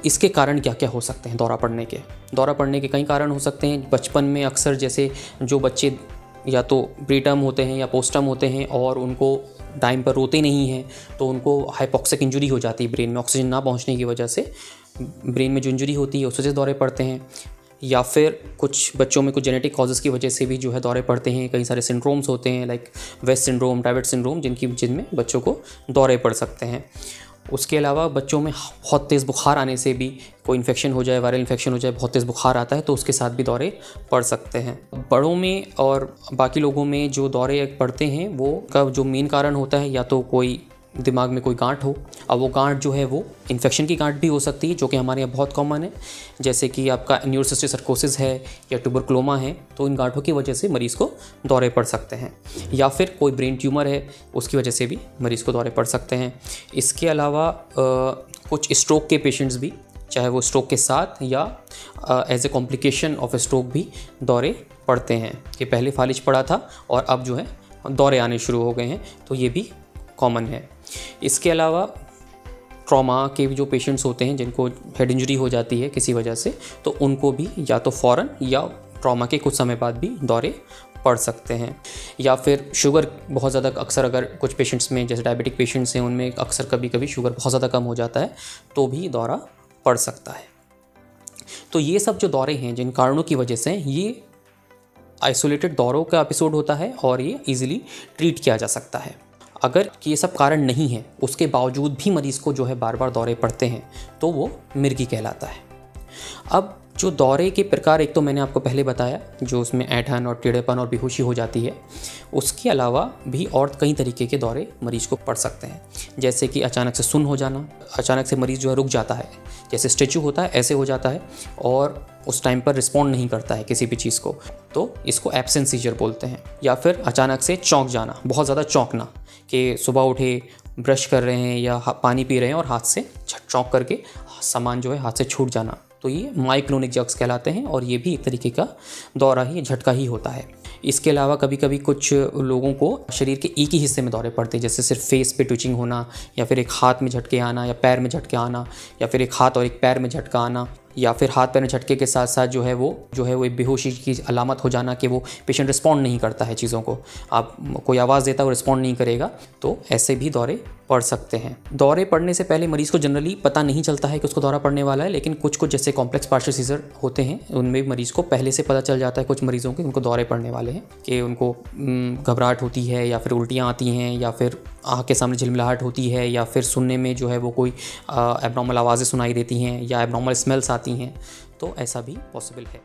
इसके कारण क्या क्या हो सकते हैं दौरा पड़ने के? दौरा पड़ने के कई कारण हो सकते हैं। बचपन में अक्सर जैसे जो बच्चे या तो प्रीटर्म होते हैं या पोस्टर्म होते हैं और उनको टाइम पर रोते नहीं हैं, तो उनको हाइपोक्सिक इंजरी हो जाती है ब्रेन में, ऑक्सीजन ना पहुंचने की वजह से ब्रेन में जो इंजरी होती है उससे से दौरे पड़ते हैं। या फिर कुछ बच्चों में कुछ जेनेटिक कॉजेज़ की वजह से भी जो है दौरे पड़ते हैं। कई सारे सिंड्रोम्स होते हैं लाइक वेस्ट सिंड्रोम, डाइवेट सिंड्रोम, जिनमें बच्चों को दौरे पड़ सकते हैं। उसके अलावा बच्चों में बहुत तेज़ बुखार आने से भी, कोई इन्फेक्शन हो जाए, वायरल इन्फेक्शन हो जाए, बहुत तेज़ बुखार आता है तो उसके साथ भी दौरे पड़ सकते हैं। बड़ों में और बाकी लोगों में जो दौरे पड़ते हैं वो का जो मेन कारण होता है या तो कोई दिमाग में कोई गांठ हो। अब वो गांठ जो है वो इन्फेक्शन की गांठ भी हो सकती है जो कि हमारे यहाँ बहुत कॉमन है, जैसे कि आपका न्यूरोसिस्टिक सर्कोसिस है या ट्यूबरक्लोमा है, तो इन गांठों की वजह से मरीज़ को दौरे पड़ सकते हैं। या फिर कोई ब्रेन ट्यूमर है उसकी वजह से भी मरीज़ को दौरे पड़ सकते हैं। इसके अलावा कुछ स्ट्रोक के पेशेंट्स भी, चाहे वो स्ट्रोक के साथ या as a complication of a stroke भी दौरे पड़ते हैं कि पहले फालिज पड़ा था और अब जो है दौरे आने शुरू हो गए हैं, तो ये भी कॉमन है। इसके अलावा ट्रॉमा के जो पेशेंट्स होते हैं जिनको हेड इंजरी हो जाती है किसी वजह से, तो उनको भी या तो फ़ौरन या ट्रॉमा के कुछ समय बाद भी दौरे पड़ सकते हैं। या फिर शुगर बहुत ज़्यादा, अक्सर अगर कुछ पेशेंट्स में जैसे डायबिटिक पेशेंट्स हैं उनमें अक्सर कभी कभी शुगर बहुत ज़्यादा कम हो जाता है तो भी दौरा पड़ सकता है। तो ये सब जो दौरे हैं जिन कारणों की वजह से, ये आइसोलेटेड दौरों का एपिसोड होता है और ये ईजिली ट्रीट किया जा सकता है। अगर ये सब कारण नहीं है उसके बावजूद भी मरीज़ को जो है बार बार दौरे पड़ते हैं तो वो मिर्गी कहलाता है। अब जो दौरे के प्रकार, एक तो मैंने आपको पहले बताया जो उसमें ऐंठन और टेढ़ेपन और बेहोशी हो जाती है, उसके अलावा भी और कई तरीके के दौरे मरीज़ को पड़ सकते हैं, जैसे कि अचानक से सुन्न हो जाना, अचानक से मरीज़ जो है रुक जाता है, जैसे स्टैच्यू होता है ऐसे हो जाता है और उस टाइम पर रिस्पॉन्ड नहीं करता है किसी भी चीज़ को, तो इसको एब्सेंट सीजर बोलते हैं। या फिर अचानक से चौंक जाना, बहुत ज़्यादा चौंकना कि सुबह उठे, ब्रश कर रहे हैं या पानी पी रहे हैं और हाथ से चौंक करके सामान जो है हाथ से छूट जाना, तो ये माइक्लोनिक जर्क्स कहलाते हैं और ये भी एक तरीके का दौरा ही, झटका ही होता है। इसके अलावा कभी कभी कुछ लोगों को शरीर के एक ही हिस्से में दौरे पड़ते हैं, जैसे सिर्फ फेस पे ट्विचिंग होना या फिर एक हाथ में झटके आना या पैर में झटके आना या फिर एक हाथ और एक पैर में झटका आना, या फिर हाथ पैर में झटके के साथ साथ जो है वो एक बेहोशी की अलामत हो जाना कि वो पेशेंट रिस्पॉन्ड नहीं करता है चीज़ों को, आप कोई आवाज़ देता है वो रिस्पॉन्ड नहीं करेगा, तो ऐसे भी दौरे पड़ सकते हैं। दौरे पड़ने से पहले मरीज़ को जनरली पता नहीं चलता है कि उसको दौरा पड़ने वाला है, लेकिन कुछ जैसे कॉम्प्लेक्स पार्शियल सीजर होते हैं उनमें मरीज़ को पहले से पता चल जाता है, कुछ मरीज़ों के उनको दौरे पड़ने वाले हैं, कि उनको घबराहट होती है या फिर उल्टियाँ आती हैं या फिर आँख के सामने झिलमिलाहट होती है या फिर सुनने में जो है वो कोई एब्नॉर्मल आवाज़ें सुनाई देती हैं या एब्नॉर्मल स्मेल्स आती हैं, तो ऐसा भी पॉसिबल है।